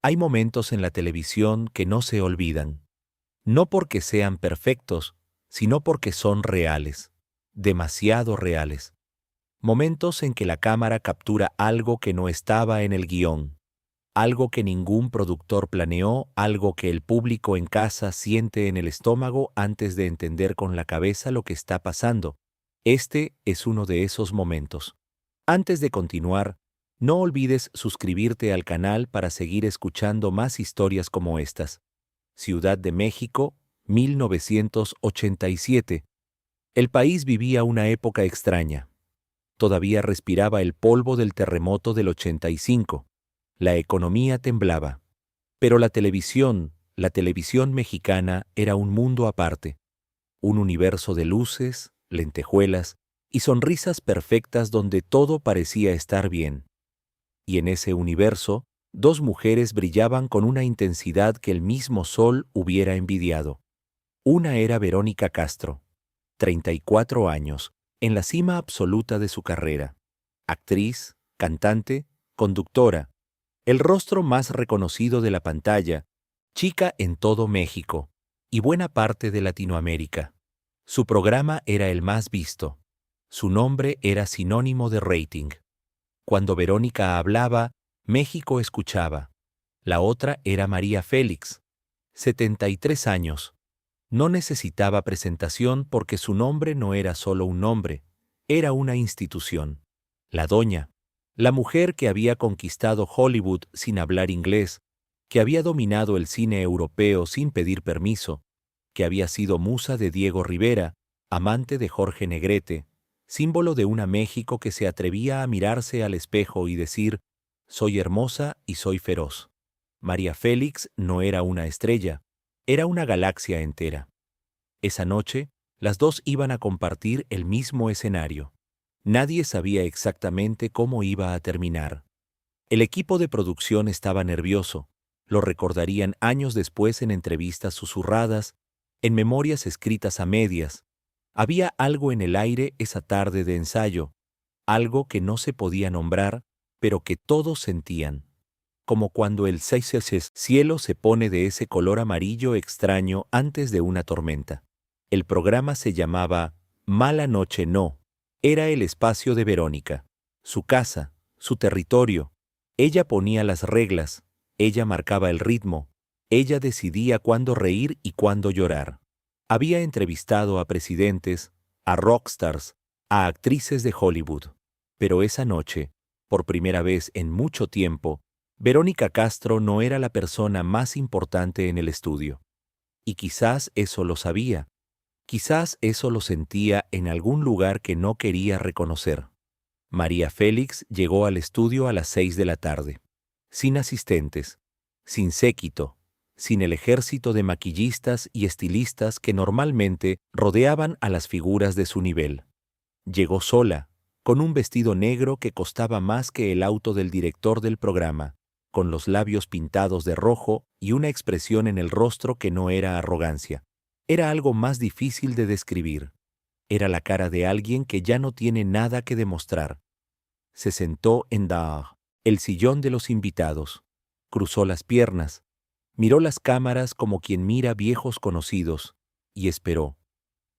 Hay momentos en la televisión que no se olvidan, no porque sean perfectos, sino porque son reales, demasiado reales. Momentos en que la cámara captura algo que no estaba en el guión, algo que ningún productor planeó, algo que el público en casa siente en el estómago antes de entender con la cabeza lo que está pasando. Este es uno de esos momentos. Antes de continuar, no olvides suscribirte al canal para seguir escuchando más historias como estas. Ciudad de México, 1987. El país vivía una época extraña. Todavía respiraba el polvo del terremoto del 85. La economía temblaba. Pero la televisión mexicana era un mundo aparte. Un universo de luces, lentejuelas y sonrisas perfectas donde todo parecía estar bien. Y en ese universo, dos mujeres brillaban con una intensidad que el mismo sol hubiera envidiado. Una era Verónica Castro, 34 años, en la cima absoluta de su carrera. Actriz, cantante, conductora, el rostro más reconocido de la pantalla, chica en todo México y buena parte de Latinoamérica. Su programa era el más visto. Su nombre era sinónimo de rating. Cuando Verónica hablaba, México escuchaba. La otra era María Félix, 73 años. No necesitaba presentación porque su nombre no era solo un nombre, era una institución. La doña, la mujer que había conquistado Hollywood sin hablar inglés, que había dominado el cine europeo sin pedir permiso, que había sido musa de Diego Rivera, amante de Jorge Negrete, símbolo de una México que se atrevía a mirarse al espejo y decir, soy hermosa y soy feroz. María Félix no era una estrella, era una galaxia entera. Esa noche, las dos iban a compartir el mismo escenario. Nadie sabía exactamente cómo iba a terminar. El equipo de producción estaba nervioso. Lo recordarían años después en entrevistas susurradas, en memorias escritas a medias. Había algo en el aire esa tarde de ensayo, algo que no se podía nombrar, pero que todos sentían. Como cuando el cielo se pone de ese color amarillo extraño antes de una tormenta. El programa se llamaba Mala Noche No. Era el espacio de Verónica, su casa, su territorio. Ella ponía las reglas, ella marcaba el ritmo, ella decidía cuándo reír y cuándo llorar. Había entrevistado a presidentes, a rockstars, a actrices de Hollywood. Pero esa noche, por primera vez en mucho tiempo, Verónica Castro no era la persona más importante en el estudio. Y quizás eso lo sabía. Quizás eso lo sentía en algún lugar que no quería reconocer. María Félix llegó al estudio a las 6 de la tarde, sin asistentes, sin séquito, sin el ejército de maquillistas y estilistas que normalmente rodeaban a las figuras de su nivel. Llegó sola, con un vestido negro que costaba más que el auto del director del programa, con los labios pintados de rojo y una expresión en el rostro que no era arrogancia. Era algo más difícil de describir. Era la cara de alguien que ya no tiene nada que demostrar. Se sentó en el sillón de los invitados, cruzó las piernas, miró las cámaras como quien mira viejos conocidos, y esperó.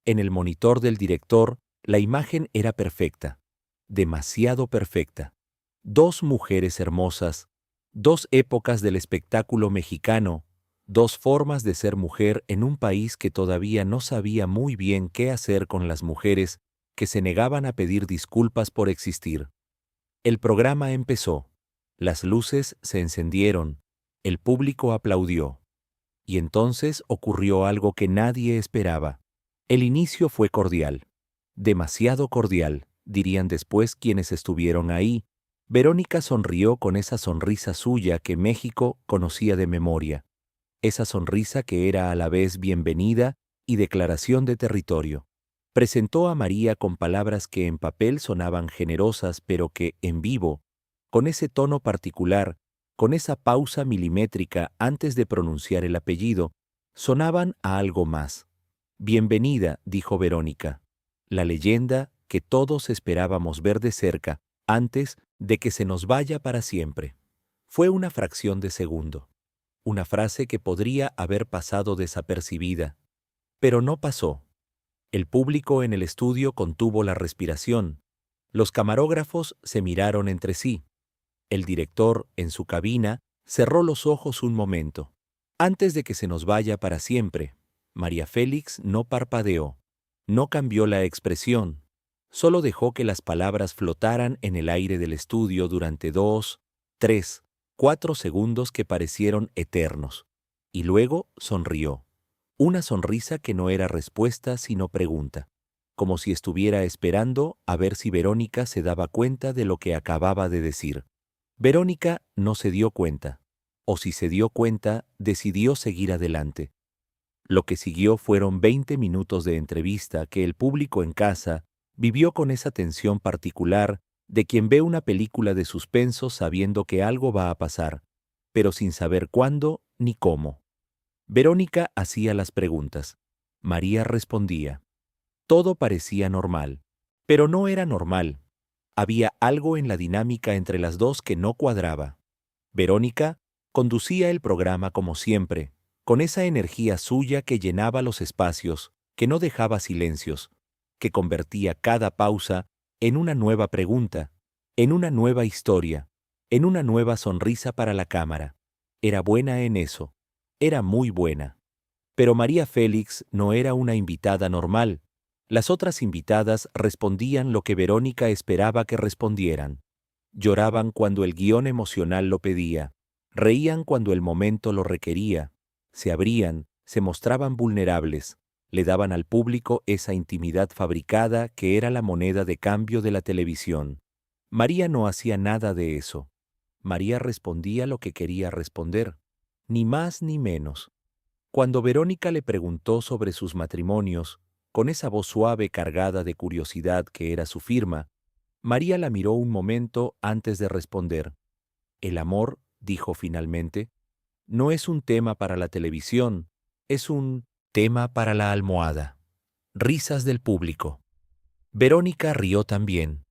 En el monitor del director, la imagen era perfecta, demasiado perfecta. Dos mujeres hermosas, dos épocas del espectáculo mexicano, dos formas de ser mujer en un país que todavía no sabía muy bien qué hacer con las mujeres que se negaban a pedir disculpas por existir. El programa empezó, las luces se encendieron, el público aplaudió. Y entonces ocurrió algo que nadie esperaba. El inicio fue cordial, demasiado cordial, dirían después quienes estuvieron ahí. Verónica sonrió con esa sonrisa suya que México conocía de memoria, esa sonrisa que era a la vez bienvenida y declaración de territorio. Presentó a María con palabras que en papel sonaban generosas, pero que, en vivo, con ese tono particular, con esa pausa milimétrica antes de pronunciar el apellido, sonaban a algo más. Bienvenida, dijo Verónica, la leyenda que todos esperábamos ver de cerca antes de que se nos vaya para siempre. Fue una fracción de segundo. una frase que podría haber pasado desapercibida. Pero no pasó. El público en el estudio contuvo la respiración. Los camarógrafos se miraron entre sí. El director, en su cabina, cerró los ojos un momento. Antes de que se nos vaya para siempre, María Félix no parpadeó, no cambió la expresión, solo dejó que las palabras flotaran en el aire del estudio durante 2, 3, 4 segundos que parecieron eternos. Y luego sonrió. Una sonrisa que no era respuesta sino pregunta, como si estuviera esperando a ver si Verónica se daba cuenta de lo que acababa de decir. Verónica no se dio cuenta, o si se dio cuenta, decidió seguir adelante. Lo que siguió fueron 20 minutos de entrevista que el público en casa vivió con esa tensión particular de quien ve una película de suspenso sabiendo que algo va a pasar, pero sin saber cuándo ni cómo. Verónica hacía las preguntas. María respondía. Todo parecía normal, pero no era normal. Había algo en la dinámica entre las dos que no cuadraba. Verónica conducía el programa como siempre, con esa energía suya que llenaba los espacios, que no dejaba silencios, que convertía cada pausa en una nueva pregunta, en una nueva historia, en una nueva sonrisa para la cámara. Era buena en eso, era muy buena. Pero María Félix no era una invitada normal. Las otras invitadas respondían lo que Verónica esperaba que respondieran. Lloraban cuando el guión emocional lo pedía, reían cuando el momento lo requería, se abrían, se mostraban vulnerables, le daban al público esa intimidad fabricada que era la moneda de cambio de la televisión. María no hacía nada de eso. María respondía lo que quería responder, ni más ni menos. Cuando Verónica le preguntó sobre sus matrimonios, con esa voz suave cargada de curiosidad que era su firma, María la miró un momento antes de responder. El amor, dijo finalmente, no es un tema para la televisión, es un tema para la almohada. Risas del público. Verónica rió también,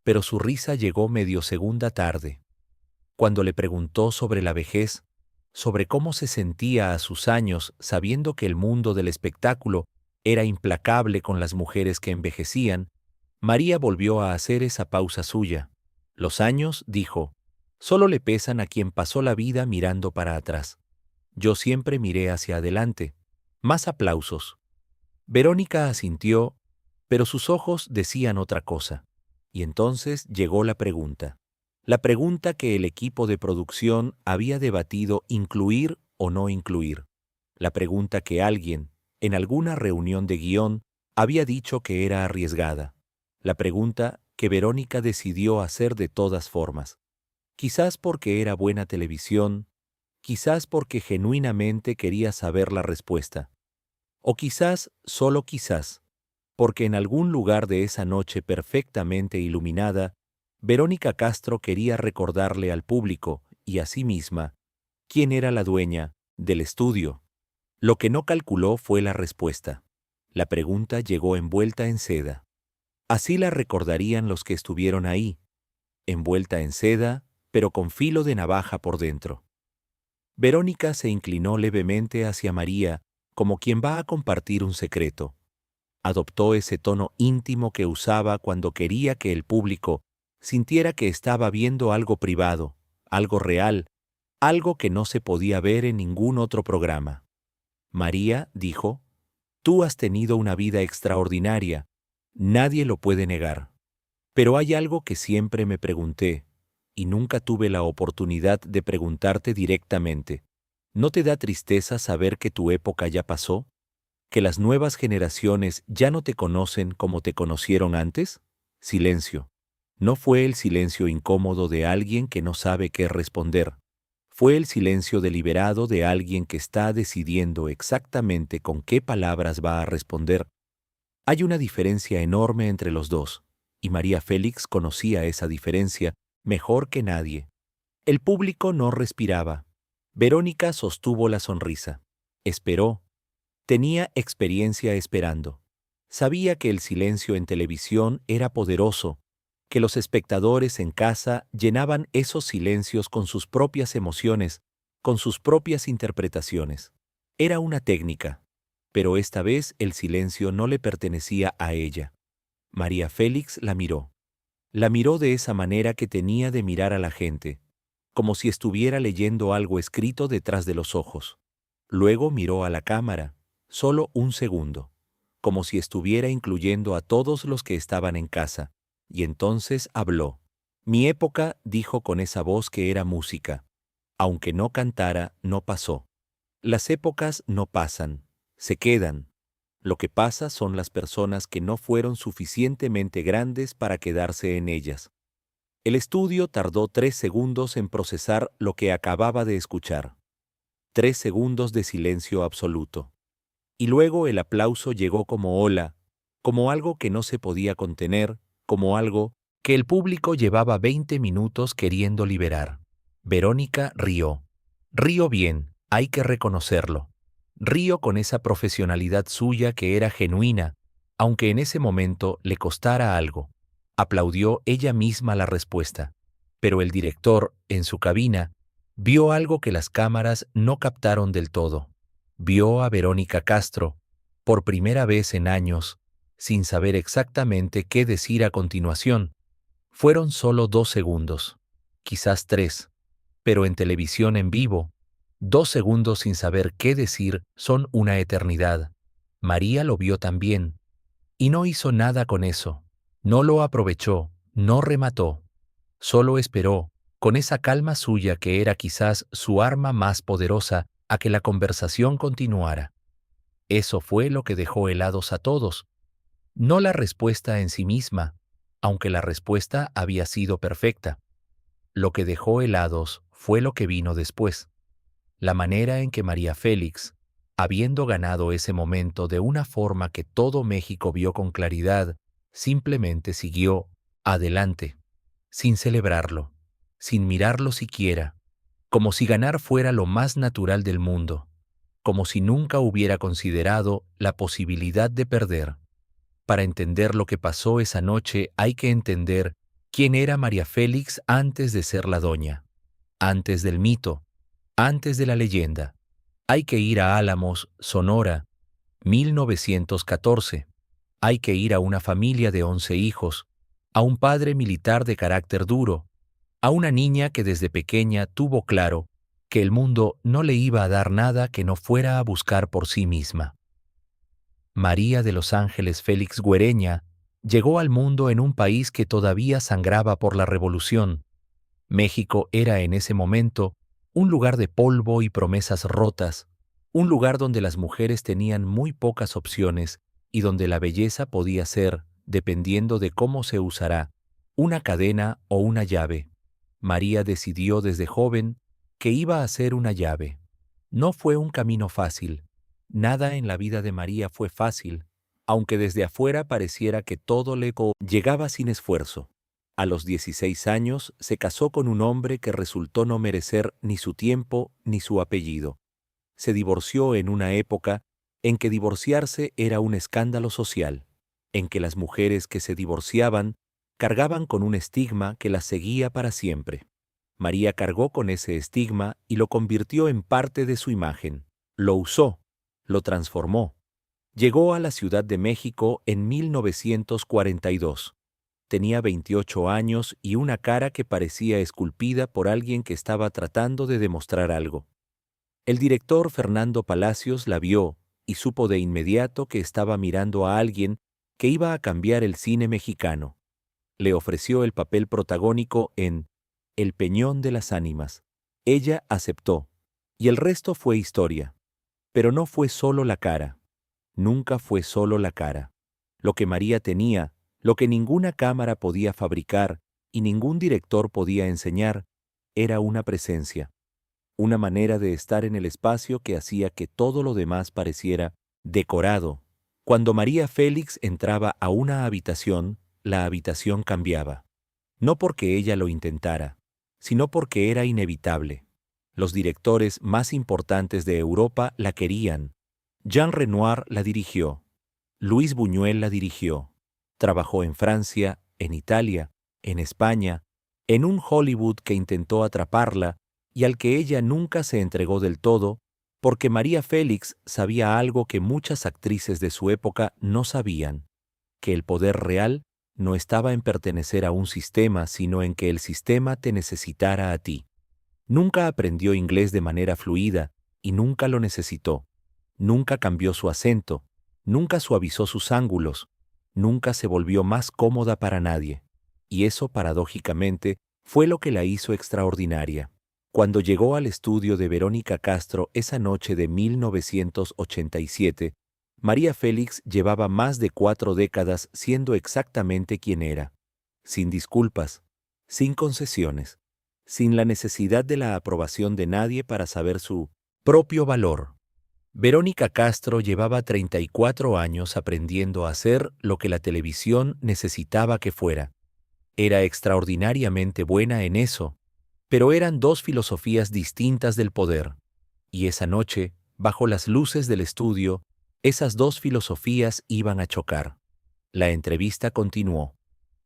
pero su risa llegó medio segunda tarde. Cuando le preguntó sobre la vejez, sobre cómo se sentía a sus años sabiendo que el mundo del espectáculo era implacable con las mujeres que envejecían, María volvió a hacer esa pausa suya. Los años, dijo, solo le pesan a quien pasó la vida mirando para atrás. Yo siempre miré hacia adelante. Más aplausos. Verónica asintió, pero sus ojos decían otra cosa. Y entonces llegó la pregunta. La pregunta que el equipo de producción había debatido incluir o no incluir. La pregunta que alguien, en alguna reunión de guión, había dicho que era arriesgada. La pregunta que Verónica decidió hacer de todas formas. Quizás porque era buena televisión, quizás porque genuinamente quería saber la respuesta. O quizás, solo quizás, porque en algún lugar de esa noche perfectamente iluminada, Verónica Castro quería recordarle al público y a sí misma quién era la dueña del estudio. Lo que no calculó fue la respuesta. La pregunta llegó envuelta en seda. Así la recordarían los que estuvieron ahí, envuelta en seda, pero con filo de navaja por dentro. Verónica se inclinó levemente hacia María, como quien va a compartir un secreto. Adoptó ese tono íntimo que usaba cuando quería que el público sintiera que estaba viendo algo privado, algo real, algo que no se podía ver en ningún otro programa. María dijo, tú has tenido una vida extraordinaria, nadie lo puede negar. Pero hay algo que siempre me pregunté, y nunca tuve la oportunidad de preguntarte directamente. ¿No te da tristeza saber que tu época ya pasó? ¿Que las nuevas generaciones ya no te conocen como te conocieron antes? Silencio. No fue el silencio incómodo de alguien que no sabe qué responder. Fue el silencio deliberado de alguien que está decidiendo exactamente con qué palabras va a responder. Hay una diferencia enorme entre los dos, y María Félix conocía esa diferencia mejor que nadie. El público no respiraba. Verónica sostuvo la sonrisa. Esperó. Tenía experiencia esperando. Sabía que el silencio en televisión era poderoso, que los espectadores en casa llenaban esos silencios con sus propias emociones, con sus propias interpretaciones. Era una técnica, pero esta vez el silencio no le pertenecía a ella. María Félix la miró. La miró de esa manera que tenía de mirar a la gente, como si estuviera leyendo algo escrito detrás de los ojos. Luego miró a la cámara, solo un segundo, como si estuviera incluyendo a todos los que estaban en casa, y entonces habló. Mi época, dijo con esa voz que era música. Aunque no cantara, no pasó. Las épocas no pasan, se quedan. Lo que pasa son las personas que no fueron suficientemente grandes para quedarse en ellas. El estudio tardó 3 segundos en procesar lo que acababa de escuchar. 3 segundos de silencio absoluto. Y luego el aplauso llegó como ola, como algo que no se podía contener, como algo que el público llevaba 20 minutos queriendo liberar. Verónica rió. Río bien, hay que reconocerlo. Río con esa profesionalidad suya que era genuina, aunque en ese momento le costara algo. Aplaudió ella misma la respuesta. Pero el director, en su cabina, vio algo que las cámaras no captaron del todo. Vio a Verónica Castro, por primera vez en años, sin saber exactamente qué decir a continuación. Fueron solo 2 segundos, quizás 3, pero en televisión en vivo, 2 segundos sin saber qué decir son una eternidad. María lo vio también, y no hizo nada con eso. No lo aprovechó, no remató. Solo esperó, con esa calma suya que era quizás su arma más poderosa, a que la conversación continuara. Eso fue lo que dejó helados a todos. No la respuesta en sí misma, aunque la respuesta había sido perfecta. Lo que dejó helados fue lo que vino después. La manera en que María Félix, habiendo ganado ese momento de una forma que todo México vio con claridad, simplemente siguió adelante, sin celebrarlo, sin mirarlo siquiera, como si ganar fuera lo más natural del mundo, como si nunca hubiera considerado la posibilidad de perder. Para entender lo que pasó esa noche hay que entender quién era María Félix antes de ser la doña, antes del mito, antes de la leyenda. Hay que ir a Álamos, Sonora, 1914. Hay que ir a una familia de 11 hijos, a un padre militar de carácter duro, a una niña que desde pequeña tuvo claro que el mundo no le iba a dar nada que no fuera a buscar por sí misma. María de los Ángeles Félix Güereña llegó al mundo en un país que todavía sangraba por la revolución. México era en ese momento un lugar de polvo y promesas rotas, un lugar donde las mujeres tenían muy pocas opciones y donde la belleza podía ser, dependiendo de cómo se usará, una cadena o una llave. María decidió desde joven que iba a ser una llave. No fue un camino fácil. Nada en la vida de María fue fácil, aunque desde afuera pareciera que todo le llegaba sin esfuerzo. A los 16 años se casó con un hombre que resultó no merecer ni su tiempo ni su apellido. Se divorció en una época en que divorciarse era un escándalo social, en que las mujeres que se divorciaban cargaban con un estigma que las seguía para siempre. María cargó con ese estigma y lo convirtió en parte de su imagen. Lo usó, lo transformó. Llegó a la Ciudad de México en 1942. Tenía 28 años y una cara que parecía esculpida por alguien que estaba tratando de demostrar algo. El director Fernando Palacios la vio y supo de inmediato que estaba mirando a alguien que iba a cambiar el cine mexicano. Le ofreció el papel protagónico en El Peñón de las Ánimas. Ella aceptó, y el resto fue historia. Pero no fue solo la cara. Nunca fue solo la cara. Lo que María tenía, lo que ninguna cámara podía fabricar y ningún director podía enseñar, era una presencia, una manera de estar en el espacio que hacía que todo lo demás pareciera decorado. Cuando María Félix entraba a una habitación, la habitación cambiaba. No porque ella lo intentara, sino porque era inevitable. Los directores más importantes de Europa la querían. Jean Renoir la dirigió. Luis Buñuel la dirigió. Trabajó en Francia, en Italia, en España, en un Hollywood que intentó atraparla y al que ella nunca se entregó del todo, porque María Félix sabía algo que muchas actrices de su época no sabían, que el poder real no estaba en pertenecer a un sistema, sino en que el sistema te necesitara a ti. Nunca aprendió inglés de manera fluida y nunca lo necesitó. Nunca cambió su acento, nunca suavizó sus ángulos, nunca se volvió más cómoda para nadie. Y eso, paradójicamente, fue lo que la hizo extraordinaria. Cuando llegó al estudio de Verónica Castro esa noche de 1987, María Félix llevaba más de 4 décadas siendo exactamente quien era, sin disculpas, sin concesiones, sin la necesidad de la aprobación de nadie para saber su propio valor. Verónica Castro llevaba 34 años aprendiendo a hacer lo que la televisión necesitaba que fuera. Era extraordinariamente buena en eso, pero eran dos filosofías distintas del poder. Y esa noche, bajo las luces del estudio, esas dos filosofías iban a chocar. La entrevista continuó.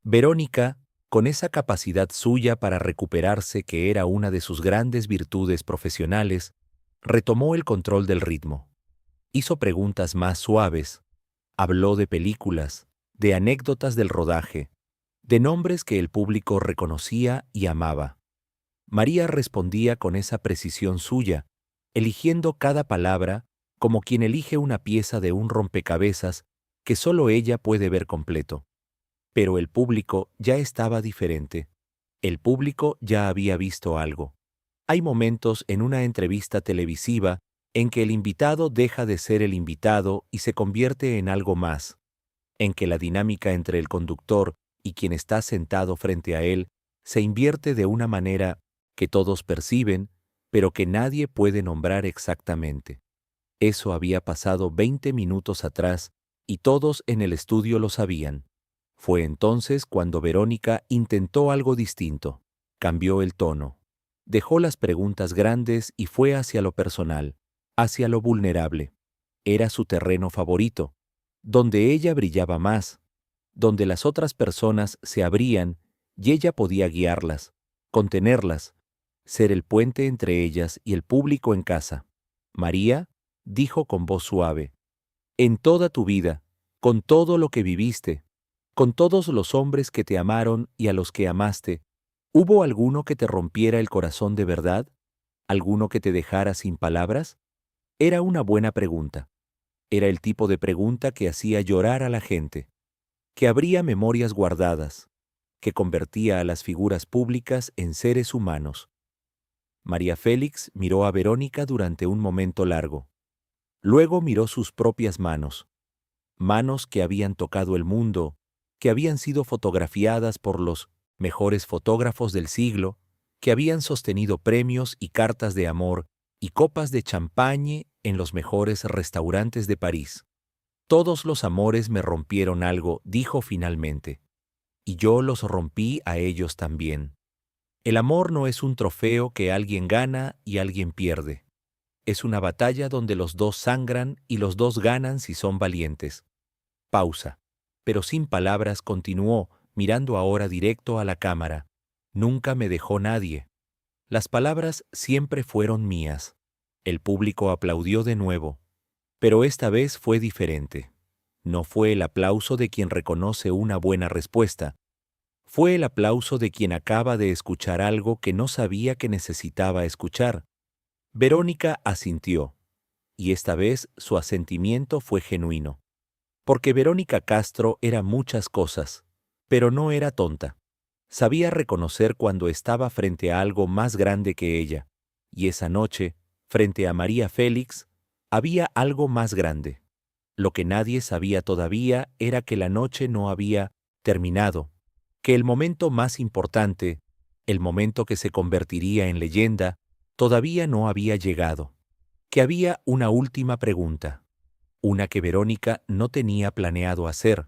Verónica, con esa capacidad suya para recuperarse que era una de sus grandes virtudes profesionales, retomó el control del ritmo. Hizo preguntas más suaves. Habló de películas, de anécdotas del rodaje, de nombres que el público reconocía y amaba. María respondía con esa precisión suya, eligiendo cada palabra como quien elige una pieza de un rompecabezas que solo ella puede ver completo. Pero el público ya estaba diferente. El público ya había visto algo. Hay momentos en una entrevista televisiva en que el invitado deja de ser el invitado y se convierte en algo más, en que la dinámica entre el conductor y quien está sentado frente a él se invierte de una manera que todos perciben, pero que nadie puede nombrar exactamente. Eso había pasado 20 minutos atrás y todos en el estudio lo sabían. Fue entonces cuando Verónica intentó algo distinto. Cambió el tono. Dejó las preguntas grandes y fue hacia lo personal, hacia lo vulnerable. Era su terreno favorito, donde ella brillaba más, donde las otras personas se abrían y ella podía guiarlas, contenerlas, ser el puente entre ellas y el público en casa. María dijo con voz suave, en toda tu vida, con todo lo que viviste, con todos los hombres que te amaron y a los que amaste, ¿hubo alguno que te rompiera el corazón de verdad? ¿Alguno que te dejara sin palabras? Era una buena pregunta. Era el tipo de pregunta que hacía llorar a la gente, que abría memorias guardadas, que convertía a las figuras públicas en seres humanos. María Félix miró a Verónica durante un momento largo. Luego miró sus propias manos, manos que habían tocado el mundo, que habían sido fotografiadas por los mejores fotógrafos del siglo, que habían sostenido premios y cartas de amor y copas de champagne en los mejores restaurantes de París. Todos los amores me rompieron algo, dijo finalmente, y yo los rompí a ellos también. El amor no es un trofeo que alguien gana y alguien pierde. Es una batalla donde los dos sangran y los dos ganan si son valientes. Pausa. Pero sin palabras continuó, mirando ahora directo a la cámara. Nunca me dejó nadie. Las palabras siempre fueron mías. El público aplaudió de nuevo. Pero esta vez fue diferente. No fue el aplauso de quien reconoce una buena respuesta. Fue el aplauso de quien acaba de escuchar algo que no sabía que necesitaba escuchar. Verónica asintió, y esta vez su asentimiento fue genuino. Porque Verónica Castro era muchas cosas, pero no era tonta. Sabía reconocer cuando estaba frente a algo más grande que ella, y esa noche, frente a María Félix, había algo más grande. Lo que nadie sabía todavía era que la noche no había terminado, que el momento más importante, el momento que se convertiría en leyenda, todavía no había llegado, que había una última pregunta, una que Verónica no tenía planeado hacer,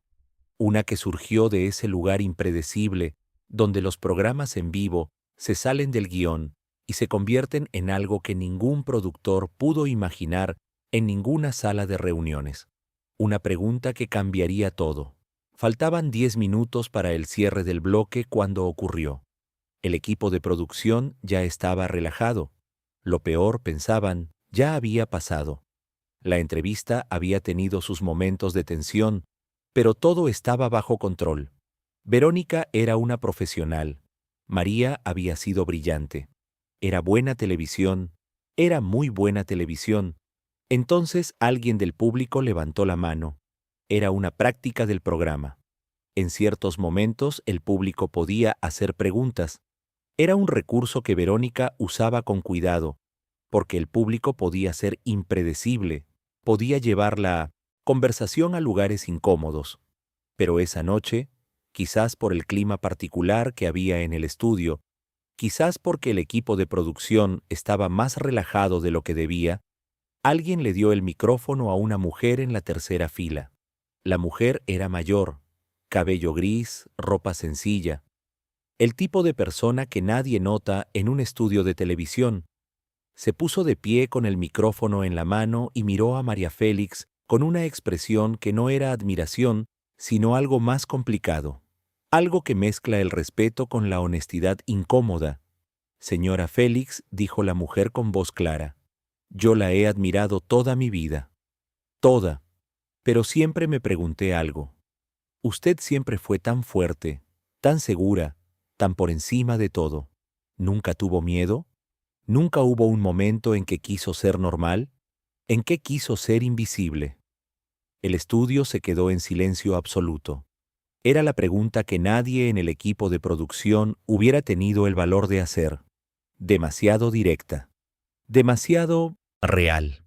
una que surgió de ese lugar impredecible donde los programas en vivo se salen del guión y se convierten en algo que ningún productor pudo imaginar en ninguna sala de reuniones. Una pregunta que cambiaría todo. Faltaban 10 minutos para el cierre del bloque cuando ocurrió. El equipo de producción ya estaba relajado. Lo peor, pensaban, ya había pasado. La entrevista había tenido sus momentos de tensión, pero todo estaba bajo control. Verónica era una profesional. María había sido brillante. Era buena televisión. Era muy buena televisión. Entonces alguien del público levantó la mano. Era una práctica del programa. En ciertos momentos el público podía hacer preguntas. Era un recurso que Verónica usaba con cuidado, porque el público podía ser impredecible, podía llevar la conversación a lugares incómodos. Pero esa noche, quizás por el clima particular que había en el estudio, quizás porque el equipo de producción estaba más relajado de lo que debía, alguien le dio el micrófono a una mujer en la tercera fila. La mujer era mayor, cabello gris, ropa sencilla. El tipo de persona que nadie nota en un estudio de televisión. Se puso de pie con el micrófono en la mano y miró a María Félix con una expresión que no era admiración, sino algo más complicado. Algo que mezcla el respeto con la honestidad incómoda. Señora Félix, dijo la mujer con voz clara, yo la he admirado toda mi vida. Toda. Pero siempre me pregunté algo. Usted siempre fue tan fuerte, tan segura, tan por encima de todo. ¿Nunca tuvo miedo? ¿Nunca hubo un momento en que quiso ser normal? ¿En que quiso ser invisible? El estudio se quedó en silencio absoluto. Era la pregunta que nadie en el equipo de producción hubiera tenido el valor de hacer. Demasiado directa. Demasiado real.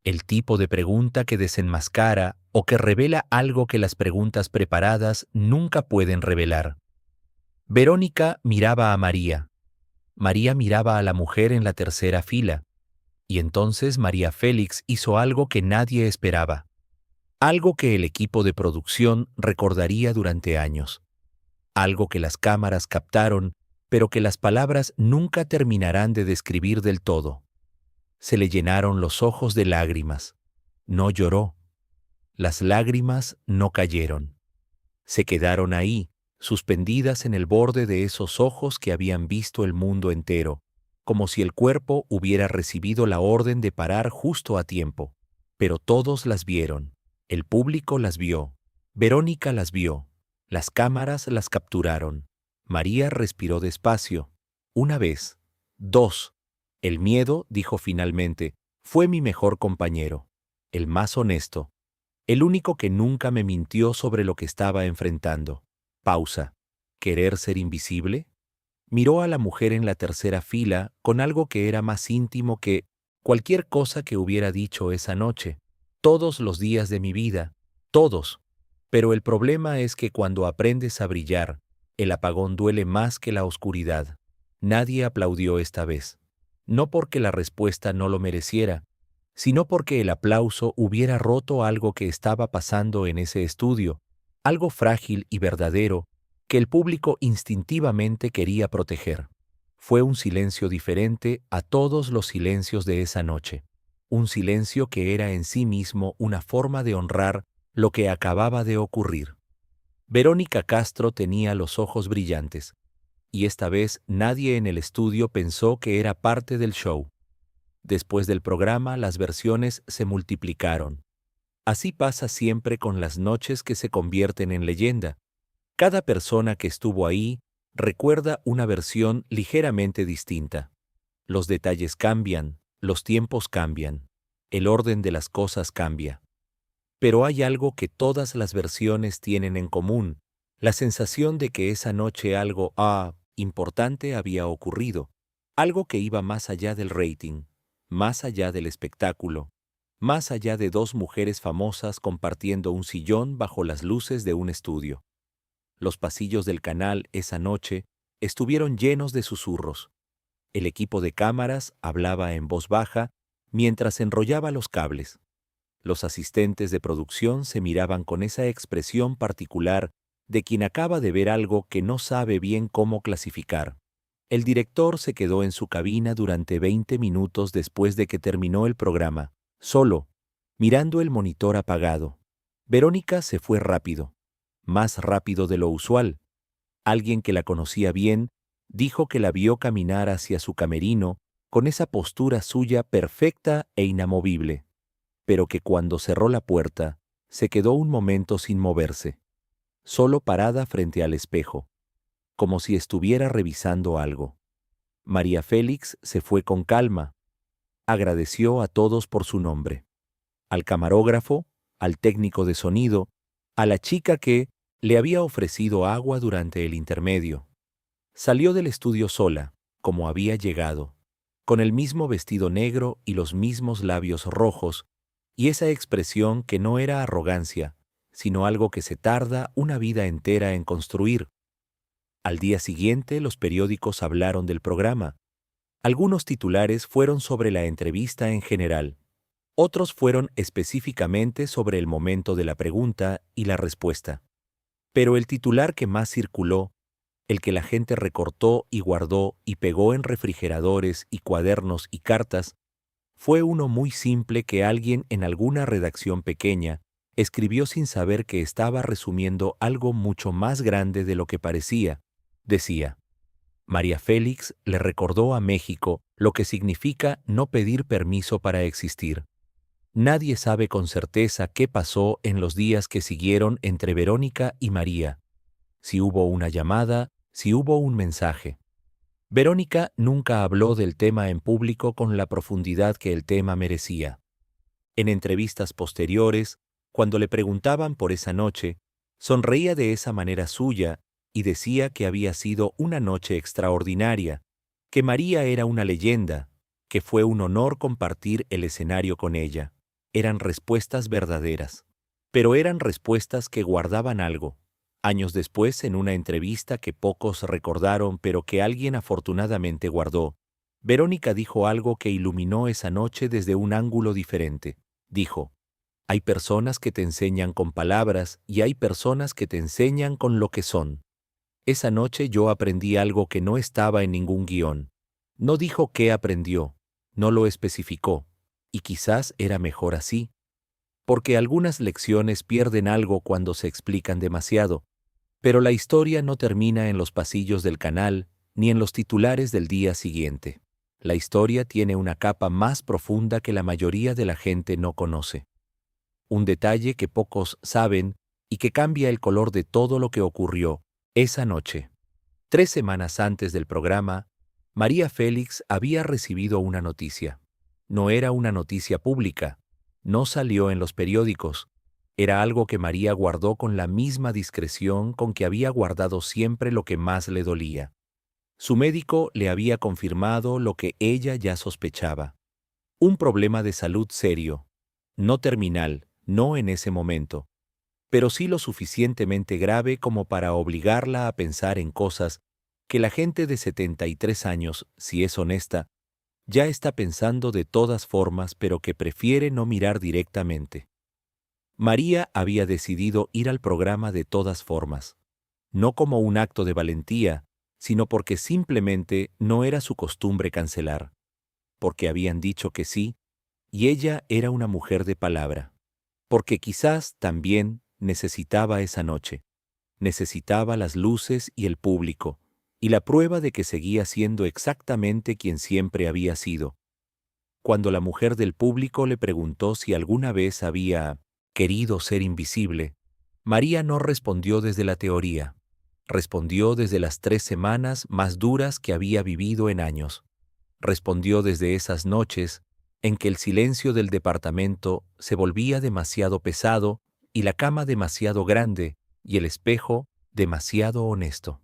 El tipo de pregunta que desenmascara o que revela algo que las preguntas preparadas nunca pueden revelar. Verónica miraba a María. María miraba a la mujer en la tercera fila. Y entonces María Félix hizo algo que nadie esperaba. Algo que el equipo de producción recordaría durante años. Algo que las cámaras captaron, pero que las palabras nunca terminarán de describir del todo. Se le llenaron los ojos de lágrimas. No lloró. Las lágrimas no cayeron. Se quedaron ahí, suspendidas en el borde de esos ojos que habían visto el mundo entero, como si el cuerpo hubiera recibido la orden de parar justo a tiempo. Pero todos las vieron. El público las vio. Verónica las vio. Las cámaras las capturaron. María respiró despacio. Una vez. Dos. El miedo, dijo finalmente, fue mi mejor compañero. El más honesto. El único que nunca me mintió sobre lo que estaba enfrentando. Pausa. ¿Querer ser invisible? Miró a la mujer en la tercera fila con algo que era más íntimo que cualquier cosa que hubiera dicho esa noche. Todos los días de mi vida. Todos. Pero el problema es que cuando aprendes a brillar, el apagón duele más que la oscuridad. Nadie aplaudió esta vez. No porque la respuesta no lo mereciera, sino porque el aplauso hubiera roto algo que estaba pasando en ese estudio, algo frágil y verdadero que el público instintivamente quería proteger. Fue un silencio diferente a todos los silencios de esa noche, un silencio que era en sí mismo una forma de honrar lo que acababa de ocurrir. Verónica Castro tenía los ojos brillantes, y esta vez nadie en el estudio pensó que era parte del show. Después del programa, las versiones se multiplicaron. Así pasa siempre con las noches que se convierten en leyenda. Cada persona que estuvo ahí recuerda una versión ligeramente distinta. Los detalles cambian, los tiempos cambian, el orden de las cosas cambia. Pero hay algo que todas las versiones tienen en común, la sensación de que esa noche algo importante había ocurrido, algo que iba más allá del rating, más allá del espectáculo, más allá de dos mujeres famosas compartiendo un sillón bajo las luces de un estudio. Los pasillos del canal esa noche estuvieron llenos de susurros. El equipo de cámaras hablaba en voz baja mientras enrollaba los cables. Los asistentes de producción se miraban con esa expresión particular de quien acaba de ver algo que no sabe bien cómo clasificar. El director se quedó en su cabina durante 20 minutos después de que terminó el programa, solo, mirando el monitor apagado. Verónica se fue rápido, más rápido de lo usual. Alguien que la conocía bien dijo que la vio caminar hacia su camerino con esa postura suya perfecta e inamovible, pero que cuando cerró la puerta, se quedó un momento sin moverse, solo parada frente al espejo, como si estuviera revisando algo. María Félix se fue con calma, agradeció a todos por su nombre, al camarógrafo, al técnico de sonido, a la chica que le había ofrecido agua durante el intermedio. Salió del estudio sola, como había llegado, con el mismo vestido negro y los mismos labios rojos, y esa expresión que no era arrogancia, sino algo que se tarda una vida entera en construir. Al día siguiente los periódicos hablaron del programa. Algunos titulares fueron sobre la entrevista en general, otros fueron específicamente sobre el momento de la pregunta y la respuesta. Pero el titular que más circuló, el que la gente recortó y guardó y pegó en refrigeradores y cuadernos y cartas, fue uno muy simple que alguien en alguna redacción pequeña escribió sin saber que estaba resumiendo algo mucho más grande de lo que parecía. Decía: María Félix le recordó a México lo que significa no pedir permiso para existir. Nadie sabe con certeza qué pasó en los días que siguieron entre Verónica y María, si hubo una llamada, si hubo un mensaje. Verónica nunca habló del tema en público con la profundidad que el tema merecía. En entrevistas posteriores, cuando le preguntaban por esa noche, sonreía de esa manera suya y decía que había sido una noche extraordinaria, que María era una leyenda, que fue un honor compartir el escenario con ella. Eran respuestas verdaderas, pero eran respuestas que guardaban algo. Años después, en una entrevista que pocos recordaron pero que alguien afortunadamente guardó, Verónica dijo algo que iluminó esa noche desde un ángulo diferente. Dijo: hay personas que te enseñan con palabras y hay personas que te enseñan con lo que son. Esa noche yo aprendí algo que no estaba en ningún guión. No dijo qué aprendió, no lo especificó, y quizás era mejor así, porque algunas lecciones pierden algo cuando se explican demasiado, pero la historia no termina en los pasillos del canal ni en los titulares del día siguiente. La historia tiene una capa más profunda que la mayoría de la gente no conoce. Un detalle que pocos saben y que cambia el color de todo lo que ocurrió esa noche. 3 semanas antes del programa, María Félix había recibido una noticia. No era una noticia pública, no salió en los periódicos, era algo que María guardó con la misma discreción con que había guardado siempre lo que más le dolía. Su médico le había confirmado lo que ella ya sospechaba: un problema de salud serio, no terminal, no en ese momento, pero sí lo suficientemente grave como para obligarla a pensar en cosas que la gente de 73 años, si es honesta, ya está pensando de todas formas, pero que prefiere no mirar directamente. María había decidido ir al programa de todas formas, no como un acto de valentía, sino porque simplemente no era su costumbre cancelar, porque habían dicho que sí, y ella era una mujer de palabra, porque quizás también necesitaba esa noche, necesitaba las luces y el público, y la prueba de que seguía siendo exactamente quien siempre había sido. Cuando la mujer del público le preguntó si alguna vez había querido ser invisible, María no respondió desde la teoría, respondió desde las 3 semanas más duras que había vivido en años. Respondió desde esas noches en que el silencio del departamento se volvía demasiado pesado y la cama demasiado grande y el espejo demasiado honesto.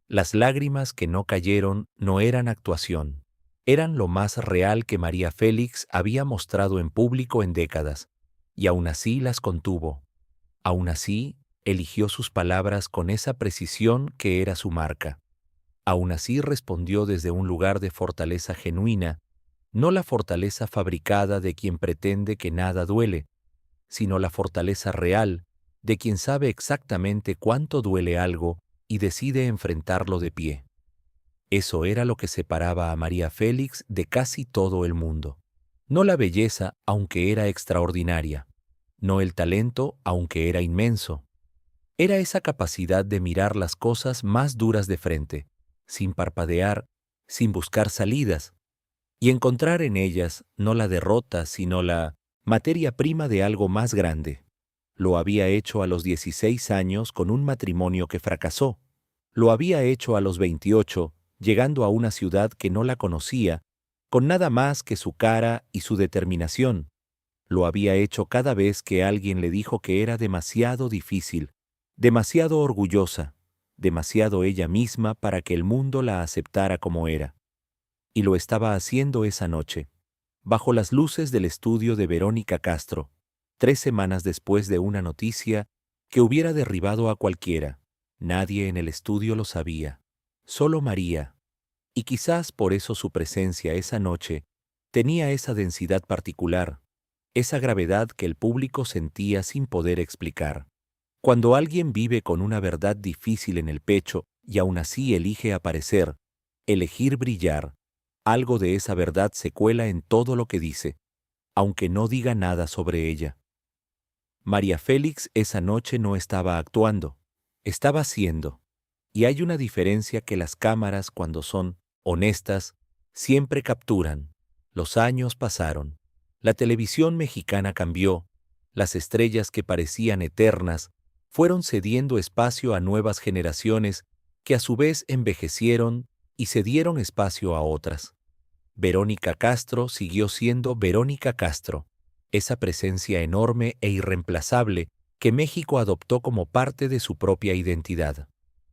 Las lágrimas que no cayeron no eran actuación, eran lo más real que María Félix había mostrado en público en décadas, y aún así las contuvo. Aún así, eligió sus palabras con esa precisión que era su marca. Aún así respondió desde un lugar de fortaleza genuina, no la fortaleza fabricada de quien pretende que nada duele, sino la fortaleza real de quien sabe exactamente cuánto duele algo y decide enfrentarlo de pie. Eso era lo que separaba a María Félix de casi todo el mundo. No la belleza, aunque era extraordinaria, no el talento, aunque era inmenso. Era esa capacidad de mirar las cosas más duras de frente, sin parpadear, sin buscar salidas, y encontrar en ellas no la derrota, sino la materia prima de algo más grande. Lo había hecho a los 16 años con un matrimonio que fracasó. Lo había hecho a los 28, llegando a una ciudad que no la conocía, con nada más que su cara y su determinación. Lo había hecho cada vez que alguien le dijo que era demasiado difícil, demasiado orgullosa, demasiado ella misma para que el mundo la aceptara como era. Y lo estaba haciendo esa noche, bajo las luces del estudio de Verónica Castro, 3 semanas después de una noticia que hubiera derribado a cualquiera. Nadie en el estudio lo sabía, solo María, y quizás por eso su presencia esa noche tenía esa densidad particular, esa gravedad que el público sentía sin poder explicar. Cuando alguien vive con una verdad difícil en el pecho y aún así elige aparecer, elegir brillar, algo de esa verdad se cuela en todo lo que dice, aunque no diga nada sobre ella. María Félix esa noche no estaba actuando, estaba siendo. Y hay una diferencia que las cámaras, cuando son honestas, siempre capturan. Los años pasaron. La televisión mexicana cambió. Las estrellas que parecían eternas fueron cediendo espacio a nuevas generaciones que a su vez envejecieron y cedieron espacio a otras. Verónica Castro siguió siendo Verónica Castro, esa presencia enorme e irreemplazable que México adoptó como parte de su propia identidad.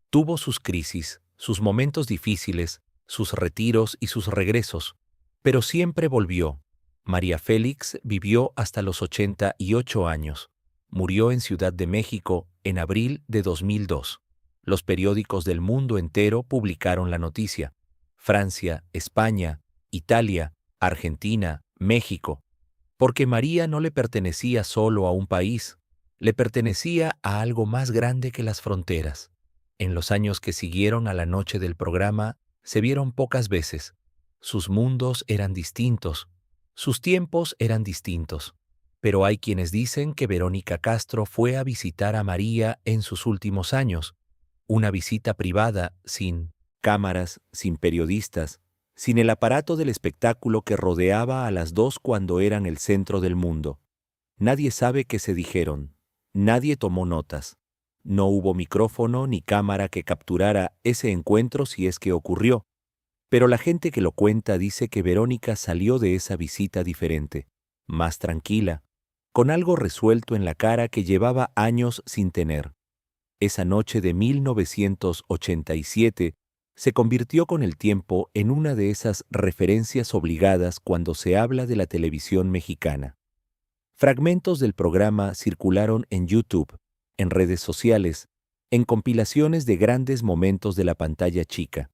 Tuvo sus crisis, sus momentos difíciles, sus retiros y sus regresos, pero siempre volvió. María Félix vivió hasta los 88 años. Murió en Ciudad de México en abril de 2002. Los periódicos del mundo entero publicaron la noticia. Francia, España, Italia, Argentina, México. Porque María no le pertenecía solo a un país, le pertenecía a algo más grande que las fronteras. En los años que siguieron a la noche del programa, se vieron pocas veces. Sus mundos eran distintos, sus tiempos eran distintos. Pero hay quienes dicen que Verónica Castro fue a visitar a María en sus últimos años, una visita privada, sin cámaras, sin periodistas, sin el aparato del espectáculo que rodeaba a las dos cuando eran el centro del mundo. Nadie sabe qué se dijeron, nadie tomó notas. No hubo micrófono ni cámara que capturara ese encuentro si es que ocurrió, pero la gente que lo cuenta dice que Verónica salió de esa visita diferente, más tranquila, con algo resuelto en la cara que llevaba años sin tener. Esa noche de 1987 se convirtió con el tiempo en una de esas referencias obligadas cuando se habla de la televisión mexicana. Fragmentos del programa circularon en YouTube, en redes sociales, en compilaciones de grandes momentos de la pantalla chica.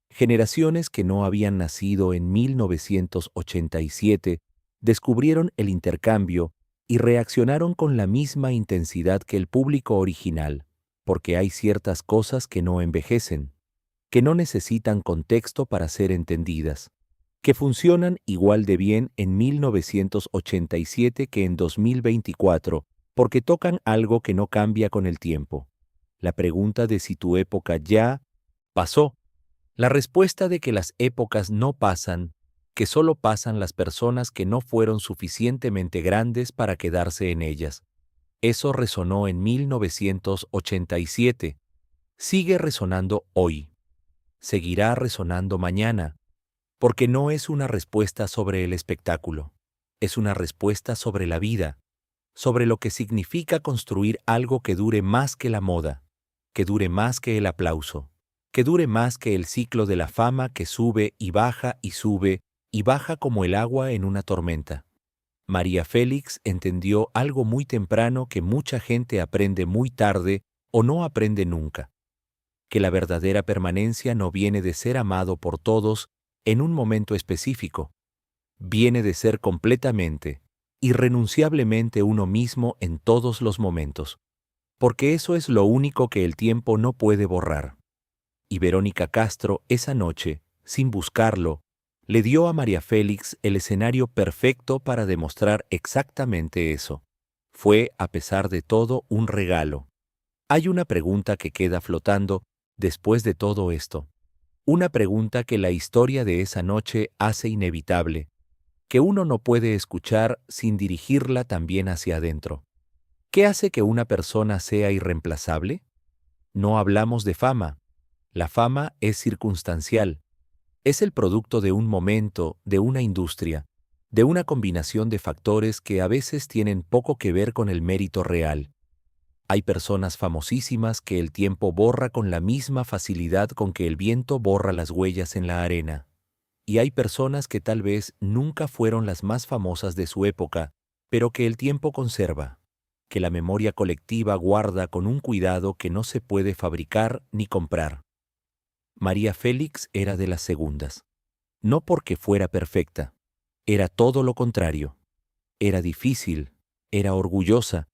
Generaciones que no habían nacido en 1987 descubrieron el intercambio y reaccionaron con la misma intensidad que el público original, porque hay ciertas cosas que no envejecen, que no necesitan contexto para ser entendidas, que funcionan igual de bien en 1987 que en 2024, porque tocan algo que no cambia con el tiempo. La pregunta de si tu época ya pasó. La respuesta de que las épocas no pasan, que solo pasan las personas que no fueron suficientemente grandes para quedarse en ellas. Eso resonó en 1987. Sigue resonando hoy. Seguirá resonando mañana, porque no es una respuesta sobre el espectáculo, es una respuesta sobre la vida, sobre lo que significa construir algo que dure más que la moda, que dure más que el aplauso, que dure más que el ciclo de la fama que sube y baja como el agua en una tormenta. María Félix entendió algo muy temprano que mucha gente aprende muy tarde o no aprende nunca, que la verdadera permanencia no viene de ser amado por todos en un momento específico, viene de ser completamente, irrenunciablemente uno mismo en todos los momentos, porque eso es lo único que el tiempo no puede borrar. Y Verónica Castro, esa noche, sin buscarlo, le dio a María Félix el escenario perfecto para demostrar exactamente eso. Fue, a pesar de todo, un regalo. Hay una pregunta que queda flotando después de todo esto. Una pregunta que la historia de esa noche hace inevitable, que uno no puede escuchar sin dirigirla también hacia adentro. ¿Qué hace que una persona sea irreemplazable? No hablamos de fama. La fama es circunstancial. Es el producto de un momento, de una industria, de una combinación de factores que a veces tienen poco que ver con el mérito real. Hay personas famosísimas que el tiempo borra con la misma facilidad con que el viento borra las huellas en la arena. Y hay personas que tal vez nunca fueron las más famosas de su época, pero que el tiempo conserva, que la memoria colectiva guarda con un cuidado que no se puede fabricar ni comprar. María Félix era de las segundas. No porque fuera perfecta, era todo lo contrario. Era difícil, era orgullosa,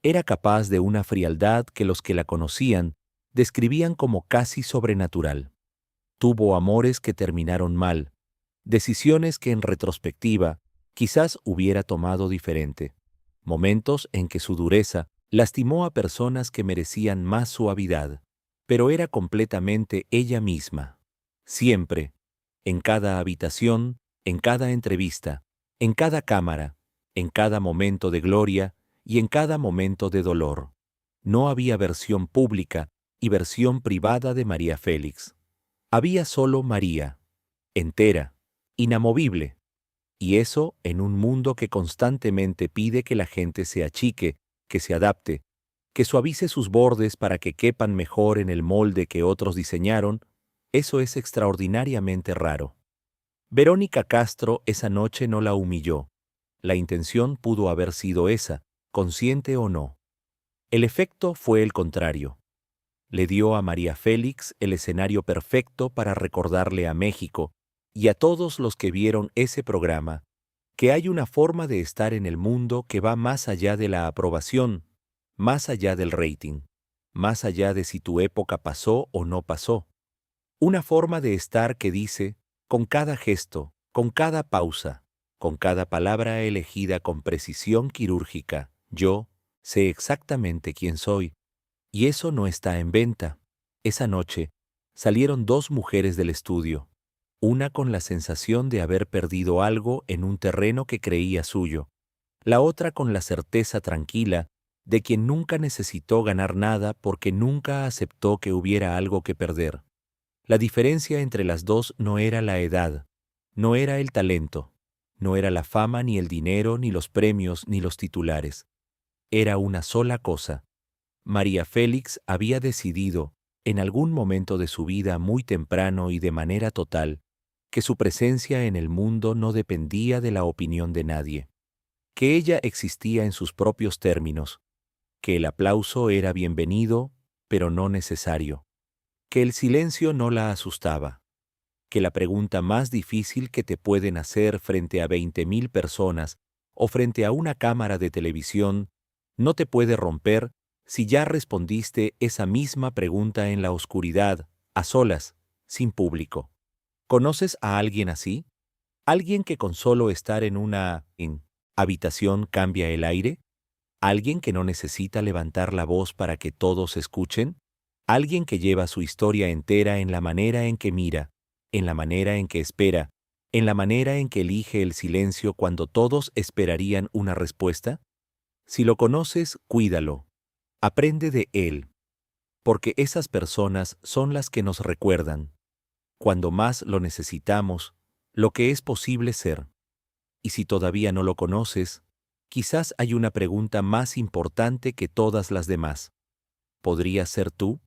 era capaz de una frialdad que los que la conocían describían como casi sobrenatural. Tuvo amores que terminaron mal, decisiones que en retrospectiva quizás hubiera tomado diferente, momentos en que su dureza lastimó a personas que merecían más suavidad, pero era completamente ella misma. Siempre, en cada habitación, en cada entrevista, en cada cámara, en cada momento de gloria y en cada momento de dolor. No había versión pública y versión privada de María Félix. Había solo María, entera, inamovible. Y eso en un mundo que constantemente pide que la gente se achique, que se adapte, que suavice sus bordes para que quepan mejor en el molde que otros diseñaron, eso es extraordinariamente raro. Verónica Castro esa noche no la humilló. La intención pudo haber sido esa, consciente o no. El efecto fue el contrario. Le dio a María Félix el escenario perfecto para recordarle a México y a todos los que vieron ese programa que hay una forma de estar en el mundo que va más allá de la aprobación, más allá del rating, más allá de si tu época pasó o no pasó. Una forma de estar que dice, con cada gesto, con cada pausa, con cada palabra elegida con precisión quirúrgica, yo sé exactamente quién soy. Y eso no está en venta. Esa noche salieron dos mujeres del estudio, una con la sensación de haber perdido algo en un terreno que creía suyo, la otra con la certeza tranquila de quien nunca necesitó ganar nada porque nunca aceptó que hubiera algo que perder. La diferencia entre las dos no era la edad, no era el talento, no era la fama ni el dinero ni los premios ni los titulares. Era una sola cosa. María Félix había decidido, en algún momento de su vida muy temprano y de manera total, que su presencia en el mundo no dependía de la opinión de nadie, que ella existía en sus propios términos, que el aplauso era bienvenido, pero no necesario, que el silencio no la asustaba, que la pregunta más difícil que te pueden hacer frente a 20,000 personas o frente a una cámara de televisión no te puede romper si ya respondiste esa misma pregunta en la oscuridad, a solas, sin público. ¿Conoces a alguien así? ¿Alguien que con solo estar en una habitación cambia el aire? ¿Alguien que no necesita levantar la voz para que todos escuchen? ¿Alguien que lleva su historia entera en la manera en que mira, en la manera en que espera, en la manera en que elige el silencio cuando todos esperarían una respuesta? Si lo conoces, cuídalo. Aprende de él, porque esas personas son las que nos recuerdan, cuando más lo necesitamos, lo que es posible ser. Y si todavía no lo conoces, quizás hay una pregunta más importante que todas las demás. ¿Podrías ser tú?